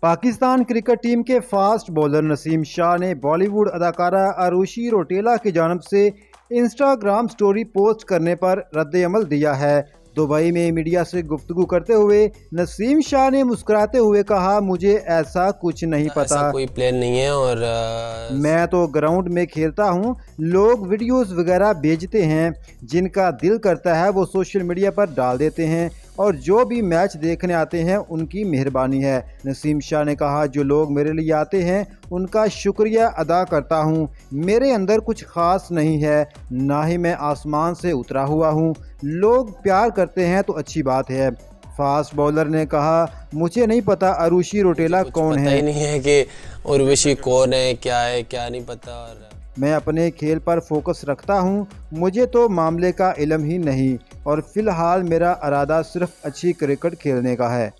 Pakistan cricket team के fast bowler Naseem Shah ने बॉलीवुड अदाकारा अरुषि रौटेला की जानिब से इंस्टाग्राम स्टोरी पोस्ट करने पर रद्द-ए-अमल दिया है। दुबई में मीडिया से गुफ्तगू करते हुए नसीम शाह ने मुस्कुराते हुए कहा, मुझे ऐसा कुछ नहीं पता, ऐसा कोई प्लान नहीं है और मैं तो ग्राउंड में खेलता हूँ। लोग वीडियोस वगैरह भेजते हैं, जिनका दिल करता है वो सोशल मीडिया पर डाल देते हैं और जो भी मैच देखने आते हैं उनकी मेहरबानी है। नसीम शाह ने कहा, जो लोग मेरे लिए आते हैं उनका शुक्रिया अदा करता हूँ। मेरे अंदर कुछ ख़ास नहीं है, ना ही मैं आसमान से उतरा हुआ हूँ। लोग प्यार करते हैं तो अच्छी बात है। फास्ट बॉलर ने कहा, मुझे नहीं पता अरुषि रौटेला कौन पता है। ही नहीं है कि उर्वशी कौन है क्या नहीं पता। और मैं अपने खेल पर फोकस रखता हूँ, मुझे तो मामले का इल्म ही नहीं और फिलहाल मेरा इरादा सिर्फ अच्छी क्रिकेट खेलने का है।